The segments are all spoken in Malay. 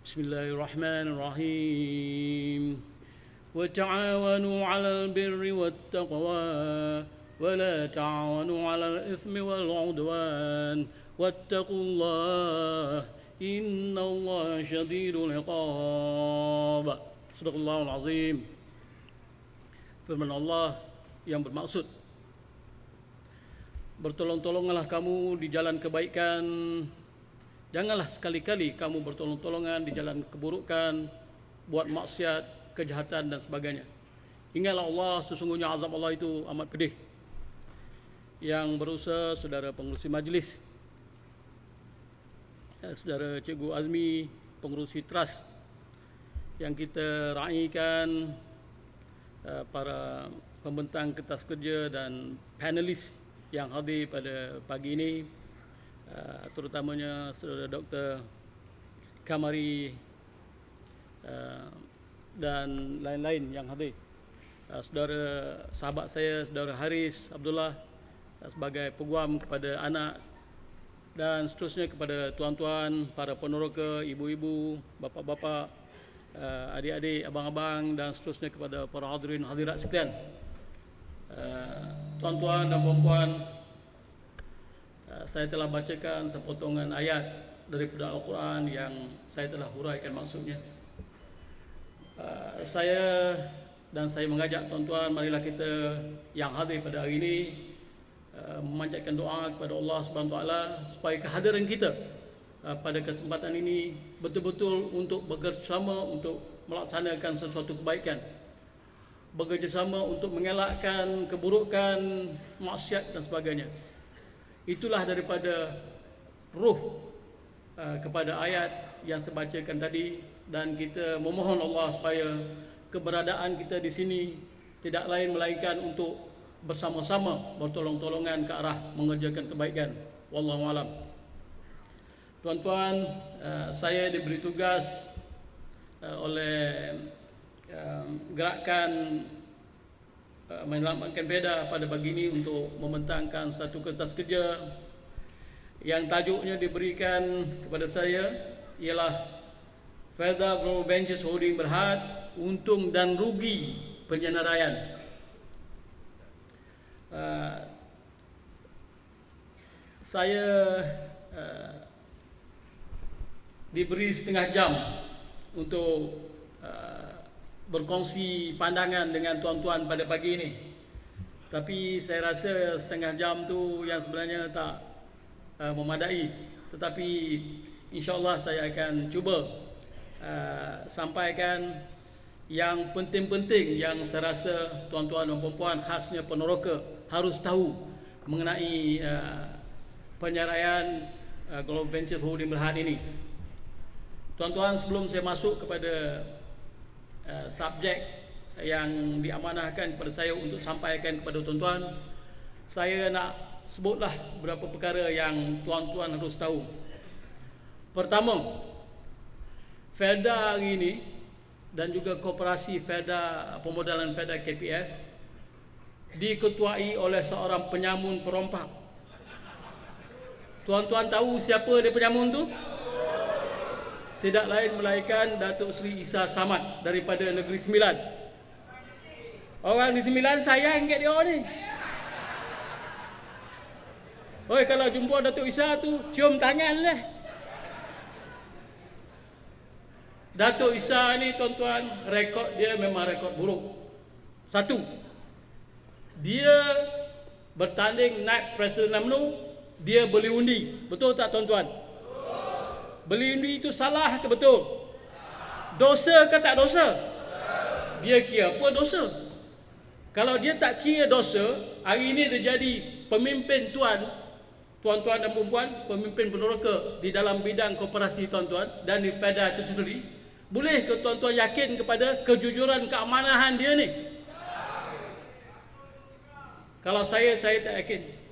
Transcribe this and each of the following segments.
Bismillahirrahmanirrahim. Wa ta'awanu 'alal birri wat taqwa wa la ta'awanu 'alal itsmi wal 'udwan wattaqullaha innallaha syadidul 'iqab. Shadaqallahul 'azim. Firman Allah yang bermaksud, bertolong-tolonglah kamu di jalan kebaikan. Janganlah sekali-kali kamu bertolong-tolongan di jalan keburukan, buat maksiat, kejahatan dan sebagainya. Ingatlah Allah, sesungguhnya azab Allah itu amat pedih. Yang berusaha saudara pengurusi majlis, saudara Cikgu Azmi, pengurusi trust yang kita raikan, para pembentang kertas kerja dan panelis yang hadir pada pagi ini, terutamanya saudara Dr. Kamari dan lain-lain yang hadir, saudara sahabat saya, saudara Haris Abdullah sebagai peguam kepada anak, dan seterusnya kepada tuan-tuan, para peneroka, ibu-ibu, bapa-bapa, adik-adik, abang-abang, dan seterusnya kepada para hadirin hadirat sekalian. Tuan-tuan dan puan-puan, saya telah bacakan sepotongan ayat daripada Al-Quran yang saya telah huraikan maksudnya. Saya mengajak tuan-tuan, marilah kita yang hadir pada hari ini memanjatkan doa kepada Allah Subhanahu Wa Taala supaya kehadiran kita pada kesempatan ini betul-betul untuk bekerjasama untuk melaksanakan sesuatu kebaikan, bekerjasama untuk mengelakkan keburukan, maksiat dan sebagainya. Itulah daripada ruh kepada ayat yang saya bacakan tadi, dan kita memohon Allah supaya keberadaan kita di sini tidak lain melainkan untuk bersama-sama bertolong-tolongan ke arah mengerjakan kebaikan. Wallahu a'lam. Tuan-tuan, saya diberi tugas oleh gerakan menyelamatkan PEDA pada pagi ini untuk membentangkan satu kertas kerja yang tajuknya diberikan kepada saya ialah PEDA Global Ventures Holding Berhad, untung dan rugi penyenaraian. Saya diberi setengah jam untuk berkongsi pandangan dengan tuan-tuan pada pagi ini. Tapi saya rasa setengah jam tu yang sebenarnya tak memadai. Tetapi insya-Allah saya akan cuba sampaikan yang penting-penting yang saya rasa tuan-tuan dan puan-puan, khasnya peneroka, harus tahu mengenai penyaraian Global Venture Holding Berhad ini. Tuan-tuan, sebelum saya masuk kepada subjek yang diamanahkan kepada saya untuk sampaikan kepada tuan-tuan, saya nak sebutlah beberapa perkara yang tuan-tuan harus tahu. Pertama, FEDA hari ini dan juga Koperasi FEDA, Pemodalan FEDA KPF diketuai oleh seorang penyamun perompak. Tuan-tuan tahu siapa dia penyamun tu? Tidak lain melainkan Datuk Seri Isa Samad daripada Negeri Sembilan. Orang di Sembilan sayang kat dia ni. Oi, kalau jumpa Datuk Isa tu, cium tangan lah. Datuk Isa ni tuan-tuan, rekod dia memang rekod buruk. Satu, dia bertanding naik Presiden UMNO, dia beli undi. Betul tak tuan-tuan? Beli undi itu salah ke betul? Dosa ke tak dosa? Dia kira apa dosa? Kalau dia tak kira dosa, hari ini dia jadi pemimpin tuan-tuan dan perempuan, pemimpin peneroka di dalam bidang koperasi tuan-tuan dan di FEDA itu sendiri. Boleh ke tuan-tuan yakin kepada kejujuran, keamanahan dia ni? Kalau saya tak yakin.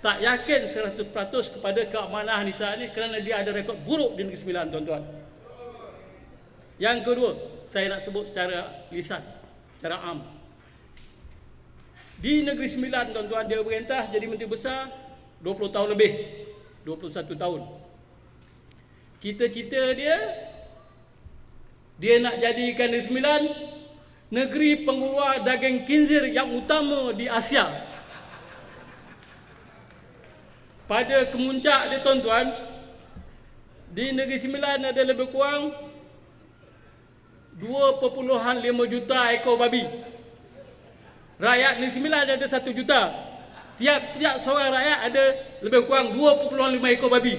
Tak yakin 100% kepada keamanahan Isa ni kerana dia ada rekod buruk di Negeri Sembilan, tuan-tuan. Yang kedua, saya nak sebut secara lisan, secara am. Di Negeri Sembilan, tuan-tuan, dia berintah jadi Menteri Besar 20 tahun lebih, 21 tahun. Cita-cita dia Dia nak jadikan Negeri Sembilan negeri pengeluar daging khinzir yang utama di Asia. Pada kemuncak dia tuan-tuan, di Negeri Sembilan ada lebih kurang 2.5 juta ekor babi. Rakyat Negeri Sembilan ada 1 juta. Tiap-tiap seorang rakyat ada lebih kurang 2.5 ekor babi.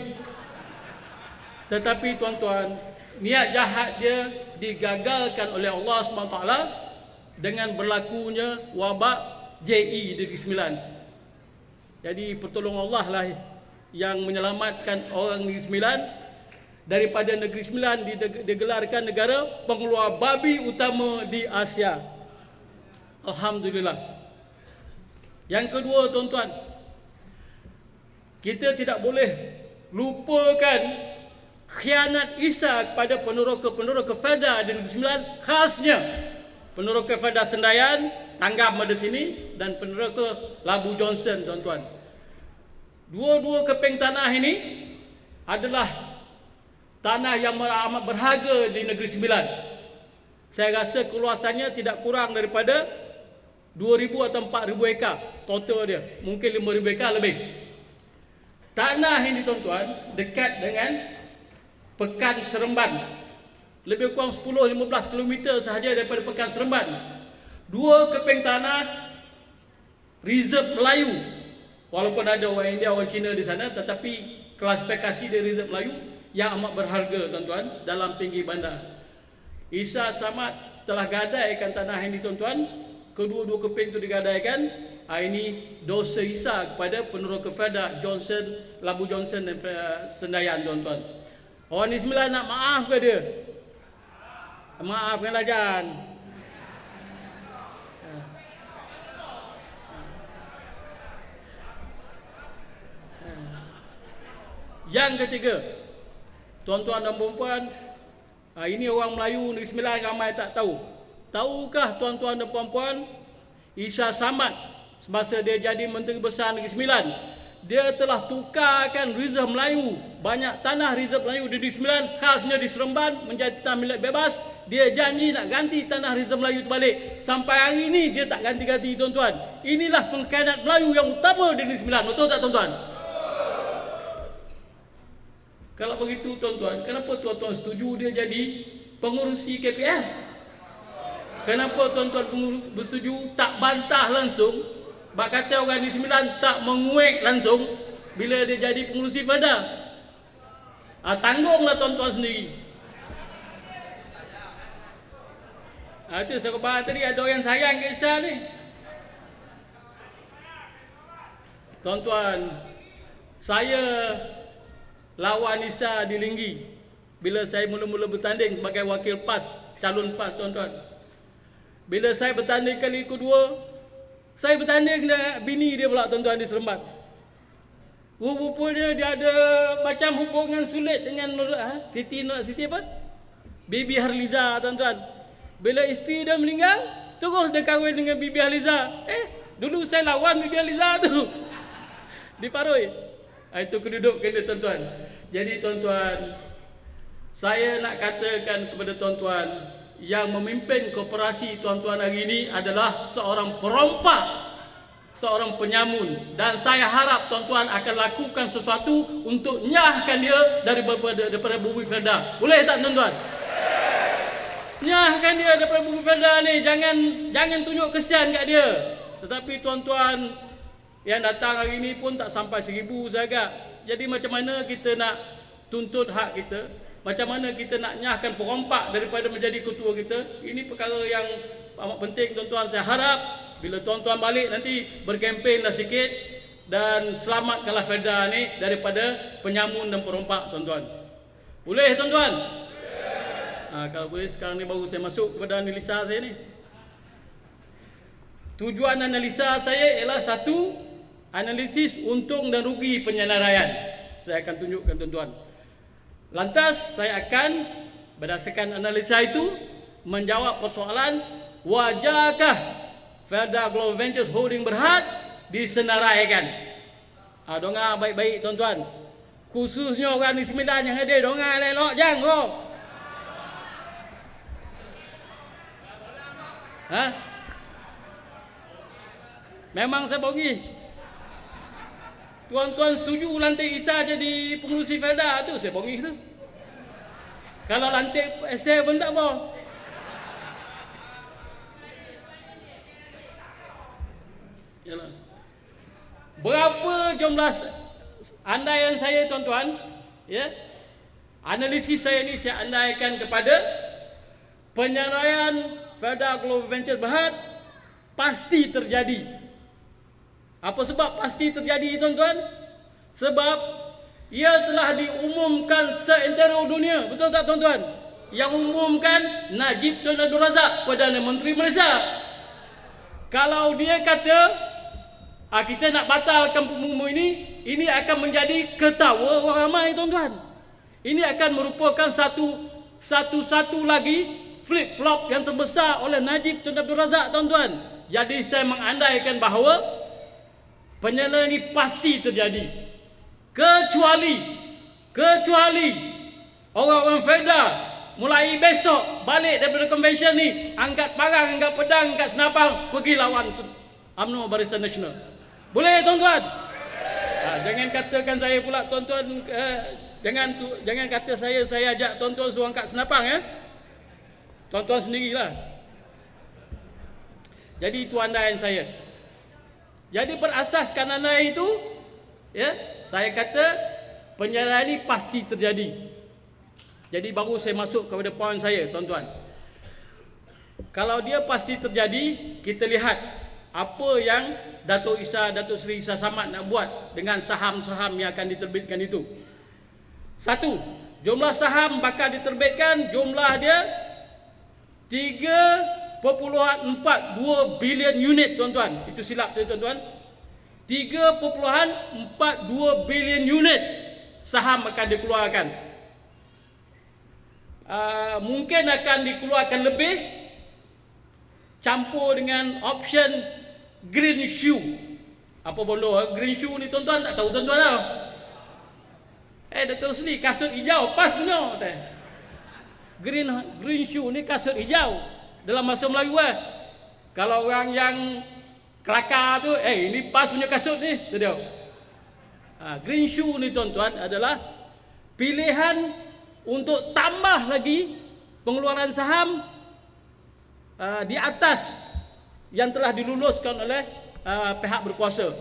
Tetapi tuan-tuan, niat jahat dia digagalkan oleh Allah SWT dengan berlakunya wabak JE di Negeri Sembilan. Jadi pertolongan Allah lah yang menyelamatkan orang Negeri Sembilan daripada Negeri Sembilan digelarkan negara pengeluar babi utama di Asia. Alhamdulillah. Yang kedua tuan-tuan, kita tidak boleh lupakan khianat Isa kepada peneroka Fedah di Negeri Sembilan, khasnya peneroka Fedah Sendayan, Tanggam ada sini, dan peneroka Labu Johnson tuan-tuan. Dua-dua keping tanah ini adalah tanah yang amat berharga di Negeri Sembilan. Saya rasa keluasannya tidak kurang daripada 2,000 atau 4,000 ekar total dia. Mungkin 5,000 ekar lebih. Tanah ini tuan-tuan dekat dengan Pekan Seremban. Lebih kurang 10-15 km sahaja daripada Pekan Seremban. 2 keping tanah reserve Melayu. Walaupun ada orang India, orang Cina di sana, tetapi klasifikasi dia reserve Melayu yang amat berharga tuan-tuan dalam pinggir bandar. Isa Samad telah gadaikan tanah ini tuan-tuan. Kedua-dua keping itu digadaikan. Ini dosa Isa kepada peneroka Fedah Johnson, Labu Johnson dan Sendayan tuan-tuan. Orang Negeri Sembilan nak maaf ke dia? Maafkanlah Jan. Yang ketiga, tuan-tuan dan puan-puan, ini orang Melayu Negeri Sembilan ramai tak tahu. Tahukah tuan-tuan dan puan-puan, Isa Samad semasa dia jadi Menteri Besar Negeri Sembilan, dia telah tukarkan reserve Melayu, banyak tanah reserve Melayu di Negeri Sembilan, khasnya di Seremban, menjadi tanah milik bebas. Dia janji nak ganti tanah reserve Melayu itu balik. Sampai hari ini dia tak ganti-ganti tuan-tuan. Inilah pengkhianat Melayu yang utama di Negeri Sembilan. Betul tak tuan-tuan? Kalau begitu tuan-tuan, kenapa tuan-tuan setuju dia jadi pengurusi KPF? Kenapa tuan-tuan bersetuju tak bantah langsung? Bak kata orang Negeri Sembilan tak menguek langsung bila dia jadi pengurusi Fedah. Tanggunglah tuan-tuan sendiri. Itu saya kata tadi ada orang sayang ke Isa ni. Tuan-tuan, saya lawan Isa di Linggi bila saya mula-mula bertanding sebagai wakil PAS, calon PAS tuan-tuan. Bila saya bertanding kali kedua, saya bertanding dengan bini dia pula tuan-tuan di Seremban. Rupanya dia ada macam hubungan sulit dengan Siti apa? Bibi Harliza tuan-tuan. Bila isteri dia meninggal, terus dia kahwin dengan Bibi Harliza. Dulu saya lawan Bibi Harliza tu di Paroi. Itu kedudukan dia tuan-tuan. Jadi tuan-tuan, saya nak katakan kepada tuan-tuan, yang memimpin koperasi tuan-tuan hari ini adalah seorang perompak, seorang penyamun, dan saya harap tuan-tuan akan lakukan sesuatu untuk nyahkan dia daripada bumi Fedah. Boleh tak tuan-tuan? Nyahkan dia daripada bumi Fedah ni, jangan tunjuk kesian kat dia. Tetapi tuan-tuan yang datang hari ini pun tak sampai 1,000 sahaja. Jadi macam mana kita nak tuntut hak kita? Macam mana kita nak nyahkan perompak daripada menjadi ketua kita? Ini perkara yang amat penting tuan-tuan. Saya harap bila tuan-tuan balik nanti berkempenlah sikit dan selamatkanlah Fedah ni daripada penyamun dan perompak tuan-tuan. Boleh tuan-tuan? Kalau boleh sekarang ni baru saya masuk kepada analisa saya ni. Tujuan analisa saya ialah satu, analisis untung dan rugi penyelenggaraan. Saya akan tunjukkan tuan-tuan. Lantas saya akan berdasarkan analisa itu menjawab persoalan, wajarkah Fedah Global Ventures Holding Berhad disenaraikan? Dengar baik-baik tuan-tuan. Khususnya orang di Sembilan yang hadir, dengar elok jangan. Ha? Memang saya bogi. Tuan-tuan setuju lantik Isa jadi pengurusi Felda tu, saya bogi tu. Kalau lantik saya pun tak apa. Yalah. Berapa jumlah andaian saya tuan-tuan, ya? Analisis saya ni saya andaikan kepada penyeraian Felda Global Ventures Berhad pasti terjadi. Apa sebab pasti terjadi tuan-tuan? Sebab ia telah diumumkan seantero dunia. Betul tak tuan-tuan? Yang umumkan Najib Tun Abdul Razak, Perdana Menteri Malaysia. Kalau dia kata kita nak batalkan pengumuman ini akan menjadi ketawa orang ramai tuan-tuan. Ini akan merupakan satu lagi flip-flop yang terbesar oleh Najib Tun Abdul Razak tuan-tuan. Jadi saya mengandaikan bahawa penyelenggaraan ini pasti terjadi. Kecuali orang-orang Felda mulai besok balik daripada convention ni, angkat parang, angkat pedang, angkat senapang, pergi lawan UMNO Barisan Nasional. Boleh tuan-tuan? Jangan katakan saya pula tuan-tuan, jangan kata saya ajak tuan-tuan suruh angkat senapang ya. Tuan-tuan sendirilah. Jadi itu andaian saya. Jadi berasaskan andaian itu, ya, saya kata penyerahan ini pasti terjadi. Jadi baru saya masuk kepada poin saya, tuan-tuan. Kalau dia pasti terjadi, kita lihat apa yang Datuk Seri Isa Samad nak buat dengan saham-saham yang akan diterbitkan itu. Satu, jumlah saham bakal diterbitkan, jumlah dia 3.42 bilion unit tuan-tuan. Itu silap tu tuan-tuan. 3.42 bilion unit saham akan dikeluarkan. Mungkin akan dikeluarkan lebih campur dengan option green shoe. Apa bondo green shoe ni tuan-tuan tak tahu tuan-tuan tau. Datuk Seri kasut hijau pas benar kata. Green shoe ni kasut hijau dalam bahasa Melayu Kalau orang yang kelakar tu, ini pas punya kasut ni, tu dia. Green shoe ni tuan-tuan adalah pilihan untuk tambah lagi pengeluaran saham di atas yang telah diluluskan oleh pihak berkuasa.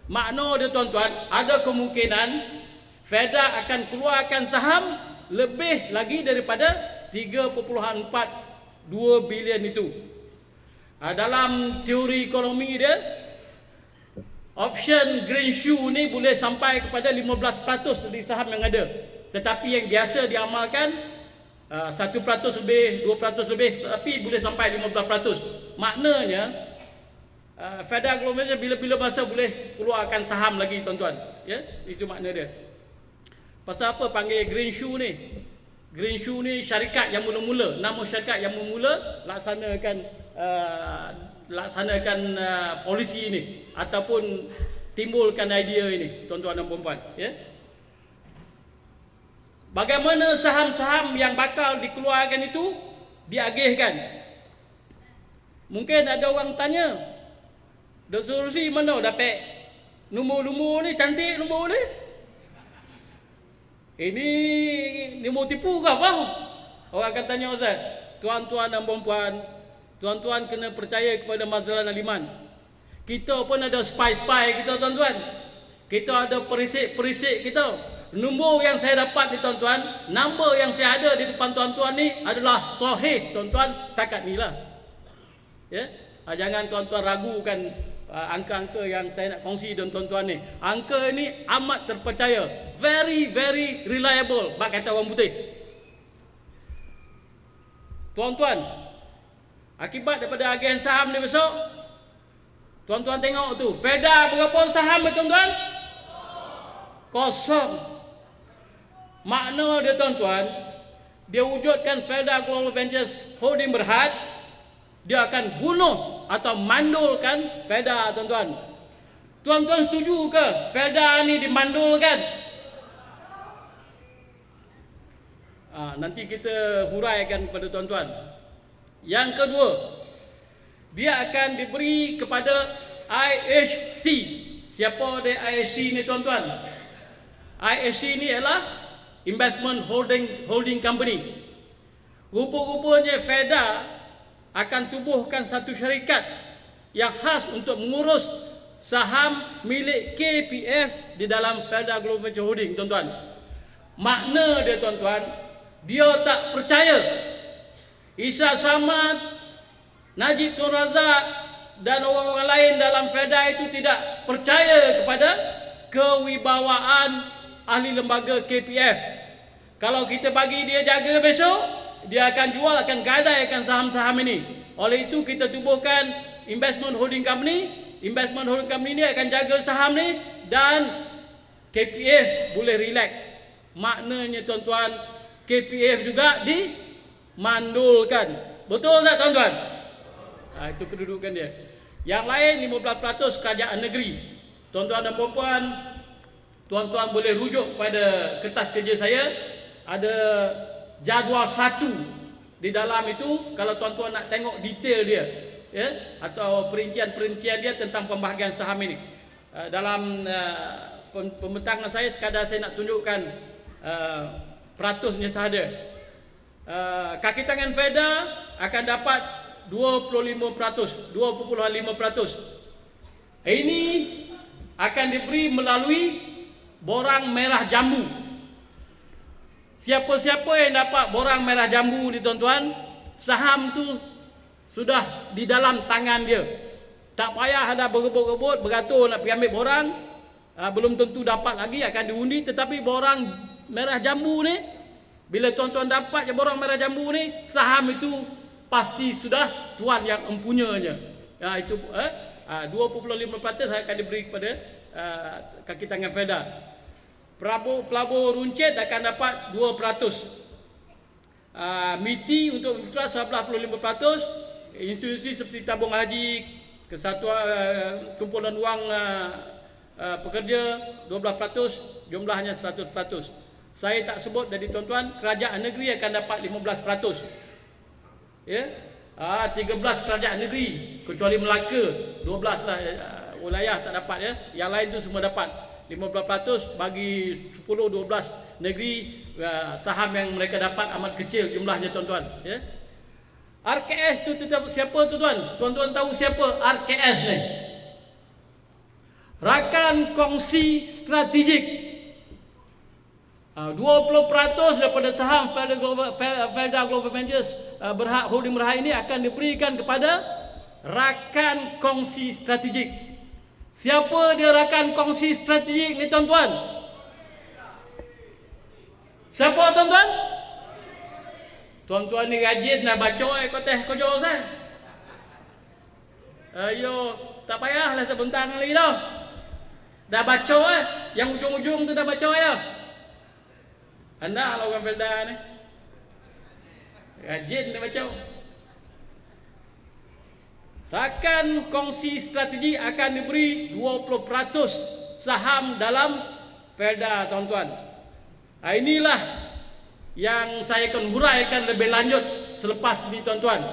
Makna dia tuan-tuan, ada kemungkinan Felda akan keluarkan saham lebih lagi daripada 3.42 bilion itu. Dalam teori ekonomi dia, option green shoe ni boleh sampai kepada 15% dari saham yang ada. Tetapi yang biasa diamalkan 1% lebih, 2% lebih, tapi boleh sampai 15%. Maknanya Felda Global bila-bila masa boleh keluarkan saham lagi tuan-tuan. Ya, itu makna dia. Pasal apa panggil green shoe ni? Green shoe ni syarikat yang mula-mula, nama syarikat yang mula laksanakan polisi ini ataupun timbulkan idea ini, tuan-tuan dan puan-puan, ya. Bagaimana saham-saham yang bakal dikeluarkan itu diagihkan? Mungkin ada orang tanya, Dr. Rusi mana dapat nombor-nombor ni, cantik nombor ni? Ini nombor tipu ke apa? Orang akan tanya, Ustaz, tuan-tuan dan puan-puan, tuan-tuan kena percaya kepada Mazlan Aliman. Kita pun ada spy-spy kita tuan-tuan. Kita ada perisik-perisik kita. Nombor yang saya dapat ni tuan-tuan, nombor yang saya ada di depan tuan-tuan ni adalah sahih tuan-tuan setakat ni lah. Ya? Jangan tuan-tuan ragukan angka-angka yang saya nak kongsi dengan tuan-tuan ni. Angka ni amat terpercaya, very very reliable, bak kata orang putih. Tuan-tuan, akibat daripada agen saham ni besok, tuan-tuan tengok tu, Felda berapa saham tuan-tuan? Kosong. Makna dia tuan-tuan, dia wujudkan Felda Global Ventures Holding Berhad, dia akan bunuh atau mandulkan Felda tuan-tuan. Tuan-tuan setuju ke Felda ni dimandulkan? Nanti kita huraikan kepada tuan-tuan. Yang kedua, dia akan diberi kepada IHC. Siapa dia IHC ni tuan-tuan? IHC ni ialah Investment Holding Company. Rupa-rupanya FEDA akan tubuhkan satu syarikat yang khas untuk mengurus saham milik KPF di dalam FEDA Global Venture Holding, tuan-tuan. Makna dia, tuan-tuan, dia tak percaya Isa Samad, Najib Tun Razak dan orang-orang lain dalam FEDA itu tidak percaya kepada kewibawaan ahli lembaga KPF. Kalau kita bagi dia jaga besok, dia akan jual, akan gadaikan saham-saham ini. Oleh itu kita tubuhkan Investment Holding Company. Investment Holding Company ni akan jaga saham ni dan KPF boleh relax. Maknanya, tuan-tuan, KPF juga dimandulkan. Betul tak, tuan-tuan? Itu kedudukan dia. Yang lain 15% kerajaan negeri. Tuan-tuan dan puan-puan, tuan-tuan boleh rujuk pada kertas kerja saya. Ada jadual 1 di dalam itu. Kalau tuan-tuan nak tengok detail dia, ya, atau perincian-perincian dia tentang pembahagian saham ini. Dalam pembentangan saya sekadar saya nak tunjukkan peratusnya sahaja. Kaki tangan FEDA akan dapat 25%, 2.5%. Ini akan diberi melalui borang merah jambu. Siapa-siapa yang dapat borang merah jambu ni, tuan-tuan, saham tu sudah di dalam tangan dia. Tak payah ada berebut-rebut, beratur nak pergi ambil borang. Belum tentu dapat lagi, akan diundi. Tetapi borang merah jambu ni, bila tuan-tuan dapat je borang merah jambu ni, saham itu pasti sudah tuan yang empunyanya. Itu 2.5% akan diberi kepada kaki tangan FEDA. Pelabur runcit akan dapat 2%. MITI untuk mitra 11.5%. Institusi seperti tabung haji, kesatuan kumpulan wang pekerja 12%, jumlahnya 100%. Saya tak sebut dari tuan-tuan, kerajaan negeri akan dapat 15%. Ya. 13 kerajaan negeri kecuali Melaka, 12 lah wilayah tak dapat, ya. Yang lain tu semua dapat 15%. Bagi 10-12 negeri, saham yang mereka dapat amat kecil jumlahnya, tuan-tuan, ya. RKS tu tetap siapa, tuan-tuan? Tuan-tuan tahu siapa RKS ni? Rakan Kongsi Strategik. 20% daripada saham FEDA Global Ventures holding berhad ini akan diberikan kepada Rakan Kongsi Strategik. Siapa dia Rakan Kongsi Strategik ni, tuan-tuan? Siapa, tuan-tuan? Tuan-tuan ni rajin nak baca koteh kojo saya. Ayo, tak payahlah sebentar lagi dah. Dah baca yang ujung-ujung tu dah baca ya. Anda lah orang FEDA ni. Rajin dia baca. Rakan Kongsi Strategi akan diberi 20% saham dalam FEDA, tuan-tuan. Inilah yang saya akan huraikan lebih lanjut selepas ini, tuan-tuan.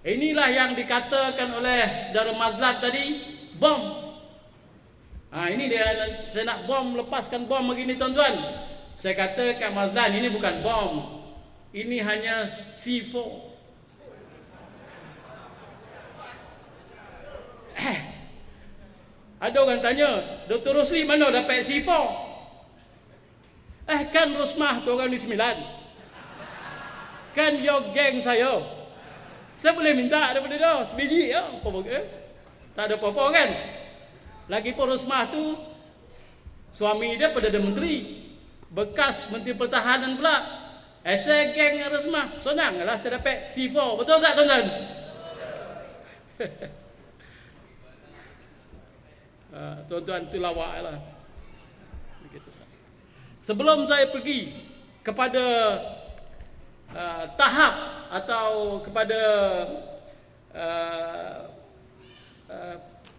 Inilah yang dikatakan oleh saudara Mazlan tadi, bom. Ini dia, saya nak bom, lepaskan bom begini, tuan-tuan. Saya katakan Mazlan, ini bukan bom. Ini hanya C4. Ada orang tanya, Dr. Rosli mana dapat C4? Kan Rosmah tu orang di 9. Kan yo geng saya. Saya boleh minta daripada dia sebiji ya, tak ada apa-apa kan. Lagi pun Rosmah tu suami dia Perdana Menteri, bekas Menteri Pertahanan pula. Saya geng Rosmah, senanglah saya dapat C4. Betul tak, tuan-tuan? Tuan-tuan tu lawak lah. Sebelum saya pergi kepada tahap atau kepada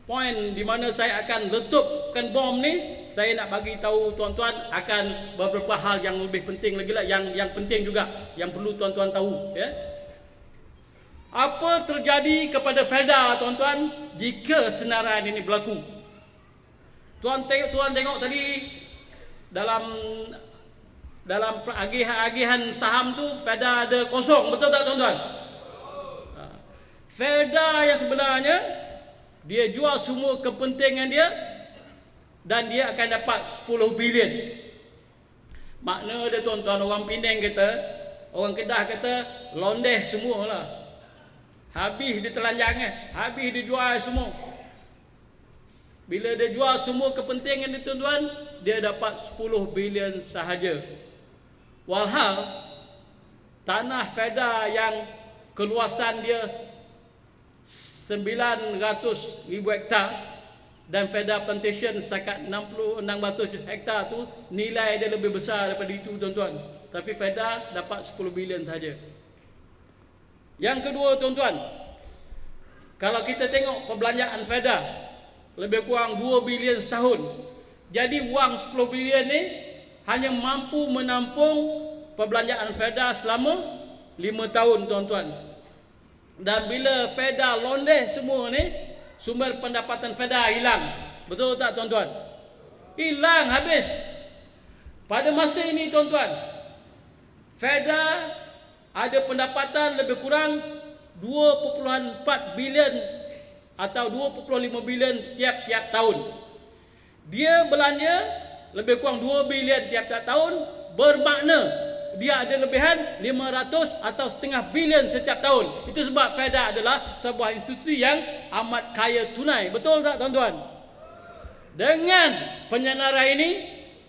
poin di mana saya akan letupkan bom ni, saya nak bagi tahu tuan-tuan akan beberapa hal yang lebih penting lagi lah, yang penting juga, yang perlu tuan-tuan tahu, ya. Apa terjadi kepada Felda, tuan-tuan, jika senarai ini berlaku? Tuan tengok tadi dalam agihan saham tu Felda ada kosong, betul tak tuan-tuan? Felda yang sebenarnya dia jual semua kepentingan dia dan dia akan dapat 10 bilion. Makna dia tuan-tuan, orang Penang kata, orang Kedah kata londeh semualah. Habis dia telanjang, habis dia jual semua. Bila dia jual semua kepentingan dia tuan-tuan, dia dapat 10 bilion sahaja. Walhal tanah Felda yang keluasan dia 900,000 hektar dan Felda Plantation setakat 600 hektar tu, nilai dia lebih besar daripada itu tuan-tuan. Tapi Felda dapat 10 bilion sahaja. Yang kedua tuan-tuan, kalau kita tengok perbelanjaan Felda lebih kurang 2 bilion setahun. Jadi wang 10 bilion ni hanya mampu menampung perbelanjaan Felda selama 5 tahun tuan-tuan. Dan bila Felda londeh semua ni, sumber pendapatan Felda hilang. Betul tak tuan-tuan? Hilang habis. Pada masa ini tuan-tuan, Felda ada pendapatan lebih kurang 2.4 bilion atau 2.5 bilion tiap-tiap tahun. Dia belanja lebih kurang 2 bilion tiap-tiap tahun, bermakna dia ada lebihan 500 atau setengah bilion setiap tahun. Itu sebab Felda adalah sebuah institusi yang amat kaya tunai. Betul tak tuan-tuan? Dengan penyenarai ini,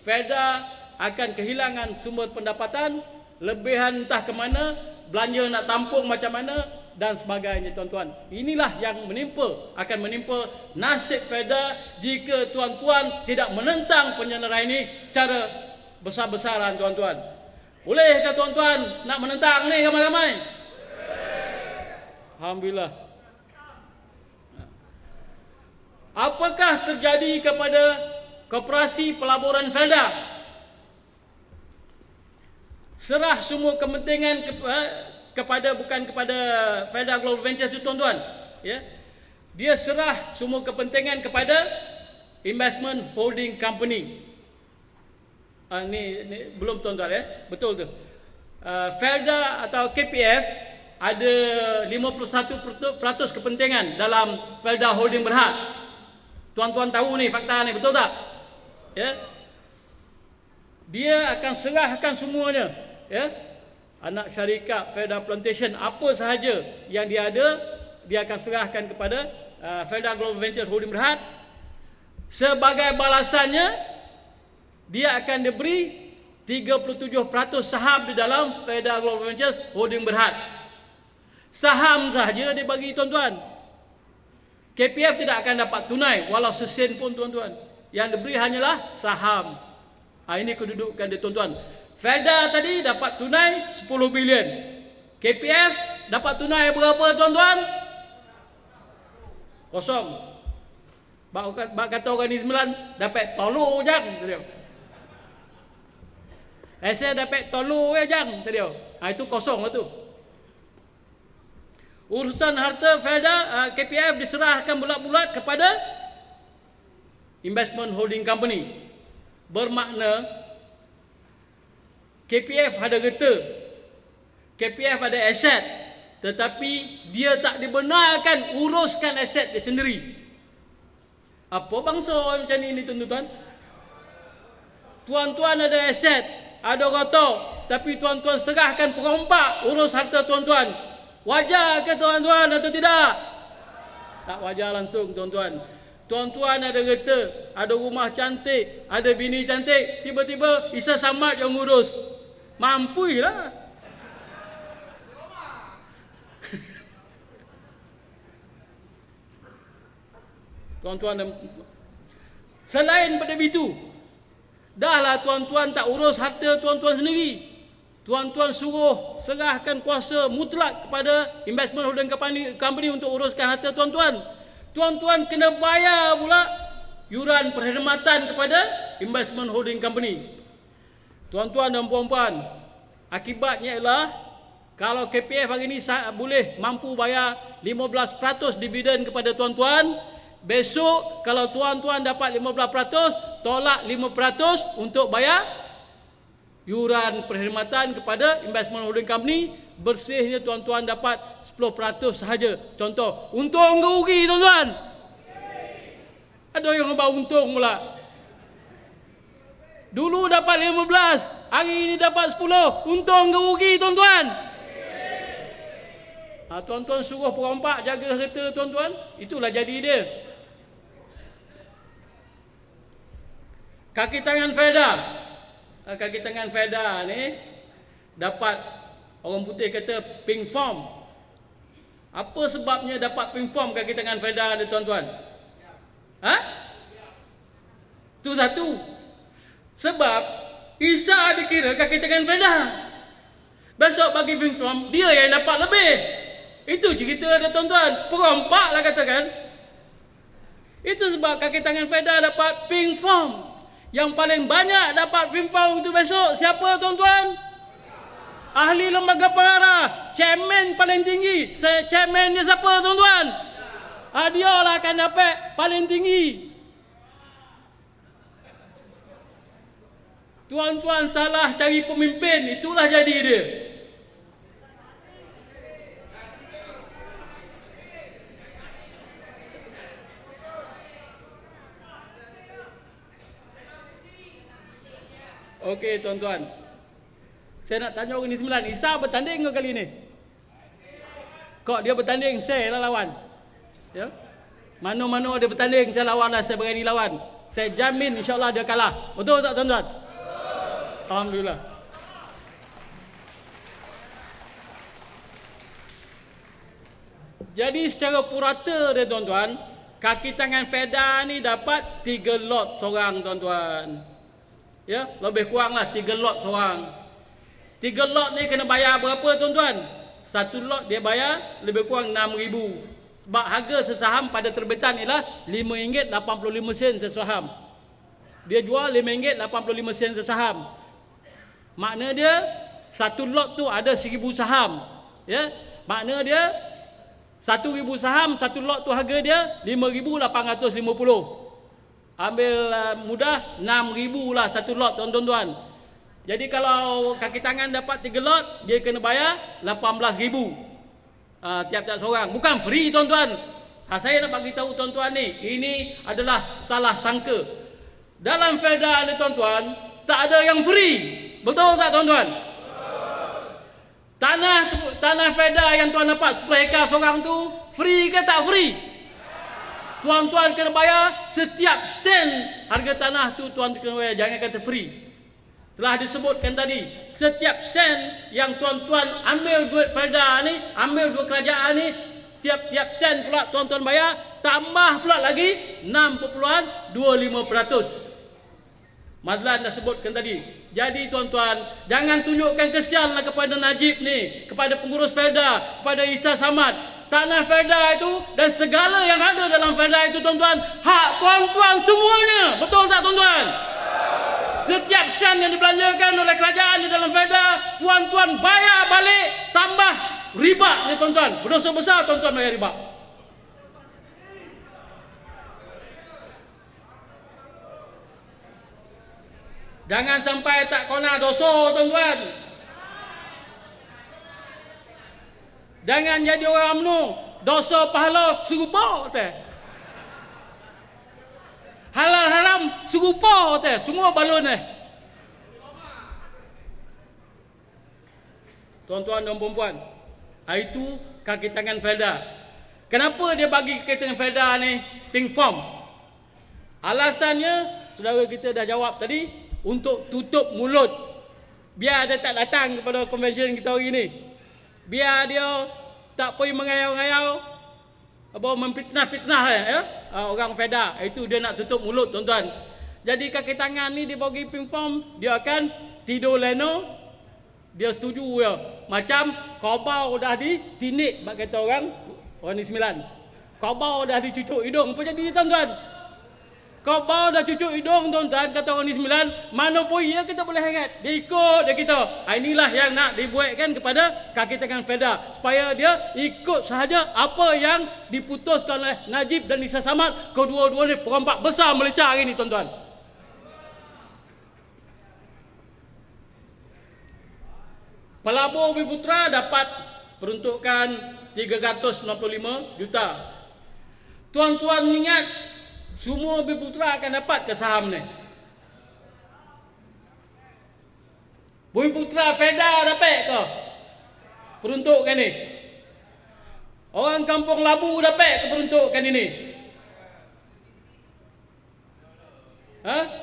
Felda akan kehilangan sumber pendapatan, lebihan entah ke mana, belanja nak tampung macam mana dan sebagainya tuan-tuan. Inilah yang akan menimpa nasib Felda jika tuan-tuan tidak menentang penyenarai ini secara besar-besaran tuan-tuan. Bolehkah tuan-tuan nak menentang ni ramai-ramai? Alhamdulillah. Apakah terjadi kepada Koperasi Pelaburan Felda? Serah semua kepentingan bukan kepada Felda Global Ventures itu tuan-tuan, ya. Dia serah semua kepentingan kepada Investment Holding Company. Ni belum tuan-tuan, ya. Betul tu. Felda atau KPF ada 51% kepentingan dalam Felda Holding Berhad. Tuan-tuan tahu ni fakta ni, betul tak? Ya. Dia akan serahkan semuanya, ya. Anak syarikat Felda Plantation apa sahaja yang dia ada, dia akan serahkan kepada Felda Global Ventures Holding Berhad. Sebagai balasannya, dia akan diberi 37% saham di dalam Felda Global Ventures Holding Berhad. Saham sahaja dia bagi tuan-tuan. KPF tidak akan dapat tunai walau sesen pun tuan-tuan. Yang diberi hanyalah saham. Ini kedudukan dia tuan-tuan. Felda tadi dapat tunai 10 bilion. KPF dapat tunai berapa tuan-tuan? Kosong. Bak kata orang ni 9 dapat tolu jang tadi. Saya dapat tolu jang tadi. Itu kosong lah tu. Urusan harta Felda KPF diserahkan bulat-bulat kepada Investment Holding Company. Bermakna KPF ada harta, KPF ada aset, tetapi dia tak dibenarkan uruskan aset dia sendiri. Apa bangsa macam ni tuan-tuan? Tuan-tuan ada aset, ada harta, tapi tuan-tuan serahkan perompak urus harta tuan-tuan. Wajar ke tuan-tuan atau tidak? Tak wajar langsung tuan-tuan. Tuan-tuan ada harta, ada rumah cantik, ada bini cantik, tiba-tiba Isa Samad yang ngurus. Mampuilah. Tuan-tuan, selain pada itu, dahlah tuan-tuan tak urus harta tuan-tuan sendiri. Tuan-tuan suruh serahkan kuasa mutlak kepada Investment Holding Company untuk uruskan harta tuan-tuan. Tuan-tuan kena bayar pula yuran perkhidmatan kepada Investment Holding Company. Tuan-tuan dan puan-puan, akibatnya ialah Kalau KPF hari ini boleh mampu bayar 15% dividen kepada tuan-tuan, besok kalau tuan-tuan dapat 15%, tolak 5% untuk bayar yuran perkhidmatan kepada investment holding company. Bersihnya tuan-tuan dapat 10% sahaja. Contoh, untung ke rugi tuan-tuan? Ada yang bawa untung pula. Dulu dapat 15, hari ini dapat 10. Untung ke rugi tuan-tuan? Tuan-tuan suruh perompak jaga harta tuan-tuan, itulah jadi dia. Kaki tangan Feda. Kaki tangan Feda ni dapat, orang putih kata pink form. Apa sebabnya dapat pink form kaki tangan Feda ni tuan-tuan? Tu satu. Sebab Isa dikira kaki tangan Feda. Besok bagi pink form, dia yang dapat lebih. Itu cerita dia tuan-tuan. Perompak lah katakan. Itu sebab kaki tangan Feda dapat pink form. Yang paling banyak dapat pink form itu besok siapa tuan-tuan? Ahli lembaga pengarah. Chairman paling tinggi. Chairman dia siapa tuan-tuan? Dia lah akan dapat paling tinggi. Tuan-tuan salah cari pemimpin, itulah jadi dia. Okey tuan-tuan, saya nak tanya orang ni 9. Isa bertanding ke kali ni? Kok dia bertanding, saya lah lawan. Ya? Mana-mana dia bertanding, saya lawan lah, saya berani lawan. Saya jamin insyaAllah dia kalah. Betul tak tuan-tuan? Alhamdulillah. Jadi secara purata dia tuan-tuan, kaki tangan Feda ni dapat 3 lot seorang tuan-tuan. Ya, lebih kurang lah 3 lot seorang. 3 lot ni kena bayar berapa tuan-tuan? Satu lot dia bayar lebih kurang 6,000. Sebab harga sesaham pada terbitan ialah RM5.85 sesaham. Dia jual RM5.85 sesaham. Makna dia satu lot tu ada 1,000 saham. Ya, makna dia 1,000 saham, satu lot tu harga dia RM5,850. Ambil mudah 6,000 lah satu lot tuan-tuan. Jadi kalau kaki tangan dapat 3 lot, dia kena bayar 18,000 tiap-tiap seorang. Bukan free tuan-tuan. Saya nak bagi tahu tuan-tuan ni, ini adalah salah sangka. Dalam Feda ni tuan-tuan, tak ada yang free. Betul tak tuan-tuan? Tanah Feda yang tuan dapat 10 hektar seorang tu, free ke tak free? Tuan-tuan kena bayar setiap sen harga tanah tu tuan kena bayar. Jangan kata free. Telah disebutkan tadi, setiap sen yang tuan-tuan ambil duit Feda ni, ambil duit kerajaan ni, setiap sen pula tuan-tuan bayar, tambah pula lagi 6.25%. Madlan dah sebutkan tadi. Jadi tuan-tuan, jangan tunjukkan kesianlah kepada Najib ni, kepada pengurus Feda, kepada Isa Samad. Tanah Feda itu dan segala yang ada dalam Feda itu tuan-tuan, hak tuan-tuan semuanya. Betul tak tuan-tuan? Setiap sen yang dibelanjakan oleh kerajaan di dalam Feda, tuan-tuan bayar balik tambah riba ni tuan-tuan. Berdosa besar tuan-tuan bayar riba. Jangan sampai tak kena dosa tuan-tuan. Jangan jadi orang UMNO, dosa pahala serupa teh. Halal haram serupa teh, semua balon teh. Tuan-tuan dan puan-puan, itu kaki tangan Feda. Kenapa dia bagi kaki tangan Feda ni pink form? Alasannya saudara kita dah jawab tadi, untuk tutup mulut. Biar dia tak datang kepada convention kita hari ni. Biar dia tak pergi mengayau-ngayau, memfitnah-fitnah ya, orang Feda. Itu dia nak tutup mulut tuan-tuan. Jadi kaki tangan ni dia bagi ping pong, dia akan tidur leno. Dia setuju ya. Macam kobau dah ditinik, bak kata orang ni 9. Kobau dah dicucuk hidung, apa jadi tuan-tuan? Kau bawa dah cucuk hidung tuan-tuan, kata orang Negeri Sembilan, mana pun ya kita boleh ingat. Dia ikut dia kita. Inilah yang nak dibuatkan kepada kaki tangan FEDA. Supaya dia ikut sahaja apa yang diputuskan oleh Najib dan Nisa Samad. Kedua-dua ni perompak besar Malaysia hari ni tuan-tuan. Pelabur Bumi-Putera dapat peruntukan 395 juta. Tuan-tuan ingat, semua Bumi-Putera akan dapat ke saham ni? Bumi-Putera FEDA dapat ke peruntukan ni? Orang kampung Labu dapat ke peruntukan ini?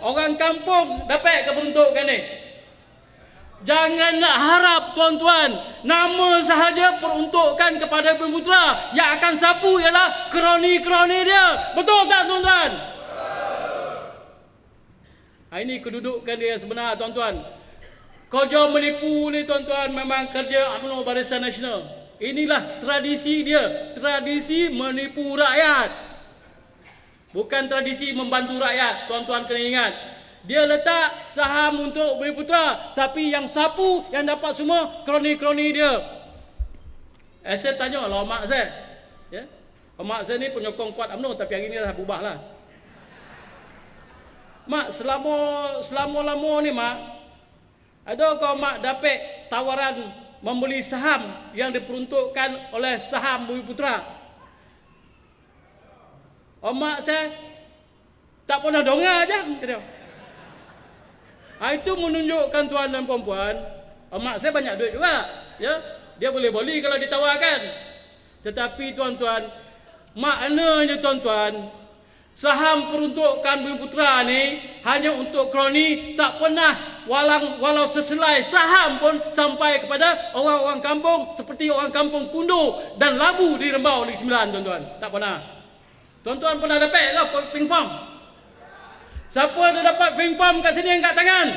Orang kampung dapat ke peruntukan ni? Jangan nak harap tuan-tuan nama sahaja peruntukan kepada Bumi-Putera. Yang akan sapu ialah kroni-kroni dia. Betul tak tuan-tuan? Ini kedudukan dia sebenar tuan-tuan. Kerja menipu ni tuan-tuan memang kerja UMNO Barisan Nasional. Inilah tradisi dia. Tradisi menipu rakyat. Bukan tradisi membantu rakyat. Tuan-tuan kena ingat. Dia letak saham untuk Bumi-Putera, tapi yang sapu, yang dapat semua kroni-kroni dia. Saya tanya lah mak saya. Ya? Mak saya ni penyokong kuat UMNO, tapi hari ni dah berubah lah. Mak, selama-lama ni mak, adakah mak dapat tawaran membeli saham yang diperuntukkan oleh saham Bumi-Putera? Mak saya tak pernah dengar je. Itu menunjukkan tuan dan puan-puan, mak saya banyak duit juga, ya. Dia boleh beli kalau ditawarkan. Tetapi tuan-tuan, maknanya tuan-tuan, saham peruntukan Bumi-Putera ni hanya untuk kroni, tak pernah walau seselai saham pun sampai kepada orang-orang kampung seperti orang kampung Kundo dan Labu di Rembau Negeri Sembilan tuan-tuan. Tak pernah. Tuan-tuan pernah dapat ke pink farm? Siapa ada dapat pink farm kat sini angkat tangan?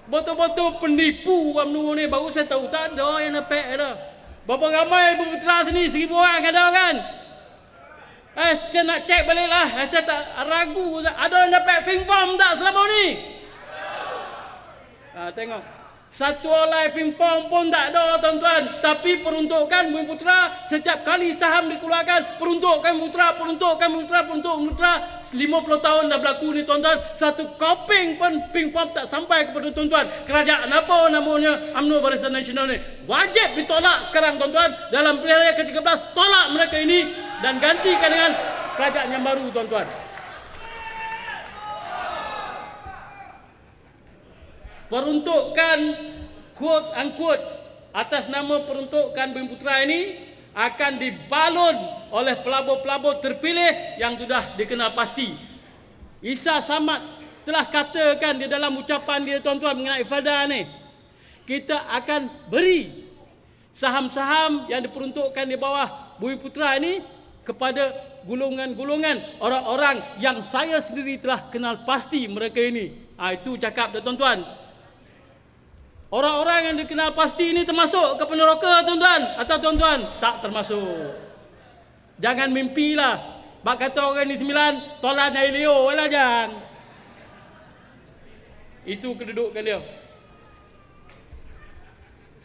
Betul-betul penipu UMNO ni, baru saya tahu tak ada yang dapat dah. Berapa ramai Bumi-Putera sini? 1,000 orang ada kan? Saya nak cek balik lah. Saya tak ragu. Ada yang dapat pink farm tak selama ni? Tengok. Satu oleh pink farm pun tak ada tuan-tuan. Tapi peruntukan Bumi-Putera, setiap kali saham dikeluarkan, peruntukan Bumi-Putera, peruntukan Bumi-Putera, peruntukan Bumi-Putera. 50 tahun dah berlaku ni tuan-tuan. Satu koping pun pink farm tak sampai kepada tuan-tuan. Kerajaan apa namanya UMNO Barisan Nasional ni? Wajib ditolak sekarang tuan-tuan. Dalam pilihan raya ke-13, tolak mereka ini dan gantikan dengan kerajaan yang baru tuan-tuan. Peruntukan quote unquote atas nama peruntukan Bumi-Putera ini akan dibalun oleh pelabur-pelabur terpilih yang sudah dikenal pasti. Isa Samad telah katakan di dalam ucapan dia tuan-tuan mengenai FEDA ni, kita akan beri saham-saham yang diperuntukkan di bawah Bumi-Putera ini kepada golongan-golongan orang-orang yang saya sendiri telah kenal pasti mereka ini. Itu cakap dah tuan-tuan. Orang-orang yang dikenal pasti ini termasuk ke peneroka tuan-tuan atau tuan-tuan? Tak termasuk. Jangan mimpilah. Bak kata orang ni 9, tolak nyai Leo lah jangan. Itu kedudukan dia.